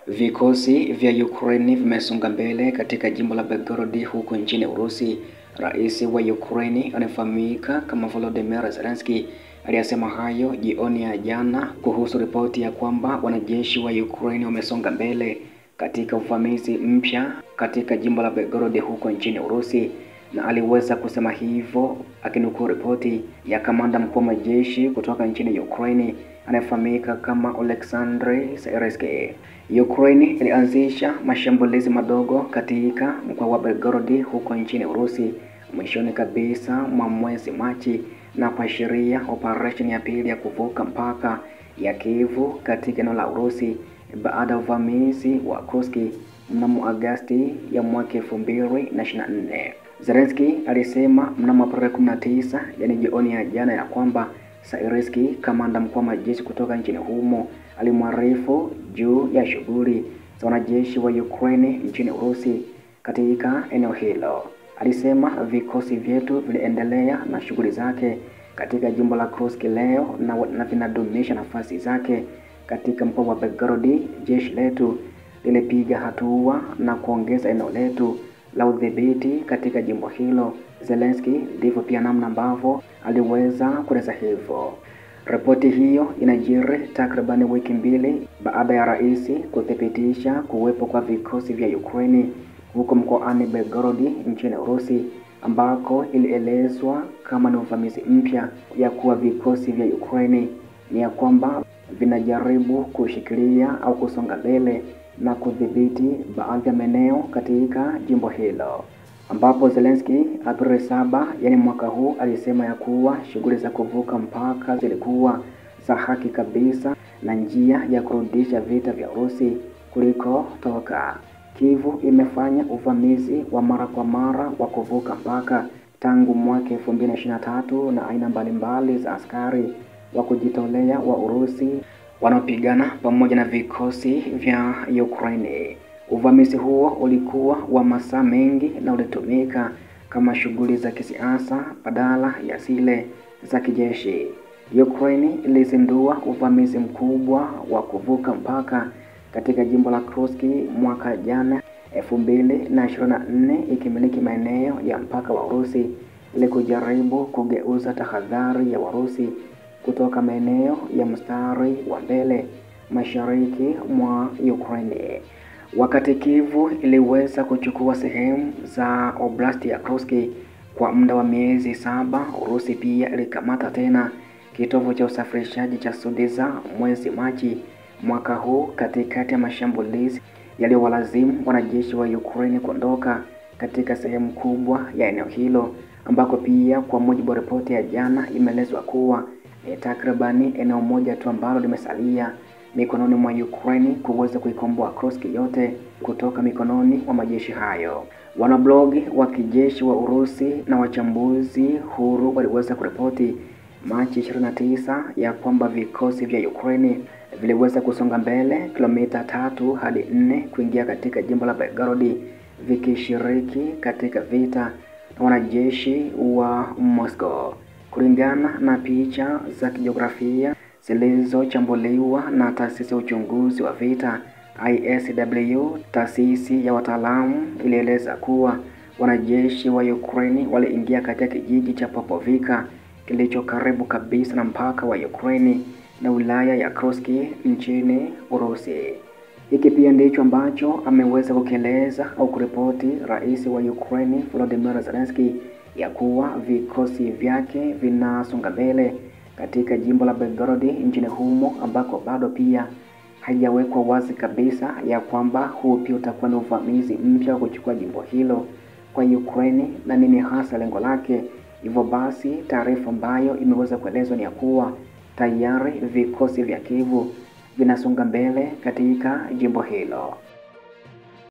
Vikosi vya Ukraine vimesonga mbele katika jimbo la Belgorod huko nchini Urusi. Rais wa Ukraine anayefahamika kama Volodymyr Zelensky aliyasema hayo jioni ya jana kuhusu ripoti ya kwamba wanajeshi wa Ukraine wamesonga mbele katika uvamizi mpya katika jimbo la Belgorod huko nchini Urusi, na aliweza kusema hivyo akinukuu ripoti ya kamanda mkuu wa majeshi kutoka nchini Ukraine anayefahamika kama Oleksandr Syrsky. Ukraine ilianzisha mashambulizi madogo katika mkoa wa Belgorod huko nchini Urusi mwishoni kabisa mwa mwezi Machi na kuashiria operation ya pili ya kuvuka mpaka ya Kyiv katika eneo la Urusi baada ya uvamizi wa Kursk mnamo Agosti ya mwaka 2024. Zelensky alisema mnamo Aprili 19, yani jioni ya jana, ya kwamba Syrsky, kamanda mkuu wa majeshi kutoka nchini humo, alimwarifu juu ya shughuli za wanajeshi wa Ukraine nchini Urusi katika eneo hilo. Alisema vikosi vyetu viliendelea na shughuli zake katika jimbo la Kursk leo na vinadumisha nafasi zake katika mkoa wa Belgorod. Jeshi letu lilipiga hatua na kuongeza eneo letu la udhibiti katika jimbo hilo. Zelensky ndivyo pia namna ambavyo aliweza kueleza hivyo. Ripoti hiyo inajiri takriban wiki mbili baada ya rais kuthibitisha kuwepo kwa vikosi vya Ukraine huko mkoani Belgorod nchini Urusi, ambako ilielezwa kama ni uvamizi mpya ya kuwa vikosi vya Ukraine ni ya kwamba vinajaribu kushikilia au kusonga mbele na kudhibiti baadhi ya maeneo katika jimbo hilo, ambapo Zelensky Aprili 7, yani mwaka huu, alisema ya kuwa shughuli za kuvuka mpaka zilikuwa za haki kabisa na njia ya kurudisha vita vya Urusi kuliko toka. Kyiv imefanya uvamizi wa mara kwa mara wa kuvuka mpaka tangu mwaka 2023 na aina mbalimbali za askari wa kujitolea wa Urusi wanaopigana pamoja na vikosi vya Ukraine. Uvamizi huo ulikuwa wa masaa mengi na ulitumika kama shughuli za kisiasa badala ya zile za kijeshi. Ukraine ilizindua uvamizi mkubwa wa kuvuka mpaka katika jimbo la Kursk mwaka jana 2024, ikimiliki maeneo ya mpaka wa Urusi ili kujaribu kugeuza tahadhari ya Warusi kutoka maeneo ya mstari wa mbele mashariki mwa Ukraine. Wakati Kyiv iliweza kuchukua sehemu za Oblast ya Kursk kwa muda wa miezi 7, Urusi pia ilikamata tena kitovu cha usafirishaji cha Sudzha mwezi Machi mwaka huu, katikati ya mashambulizi yaliyowalazimu wanajeshi wa Ukraine kuondoka katika sehemu kubwa ya eneo hilo, ambako pia kwa mujibu wa ripoti ya jana imeelezwa kuwa takribani eneo moja tu ambalo limesalia mikononi mwa Ukraine kuweza kuikomboa Kursk yote kutoka mikononi mwa majeshi hayo. Wanablogi wa kijeshi wa Urusi na wachambuzi huru waliweza kuripoti Machi 29 ya kwamba vikosi vya Ukraine viliweza kusonga mbele kilomita 3 hadi 4 kuingia katika jimbo la Belgorod, vikishiriki katika vita na wanajeshi wa Moscow. Kulingana na picha za kijiografia zilizochambuliwa na taasisi ya uchunguzi wa vita ISW, taasisi ya wataalamu ilieleza kuwa wanajeshi wa Ukraine waliingia katika kijiji cha Popovka kilicho karibu kabisa na mpaka wa Ukraine na wilaya ya Kursk nchini Urusi. Hiki pia ndicho ambacho ameweza kukieleza au kuripoti rais wa Ukraine Volodymyr Zelensky ya kuwa vikosi vyake vinasonga mbele katika jimbo la Belgorod nchini humo, ambako bado pia haijawekwa wazi kabisa ya kwamba huu pia utakuwa ni uvamizi mpya wa kuchukua jimbo hilo kwa Ukraine na nini hasa lengo lake. Hivyo basi taarifa ambayo imeweza kuelezwa ni ya kuwa tayari vikosi vya Kyiv vinasonga mbele katika jimbo hilo.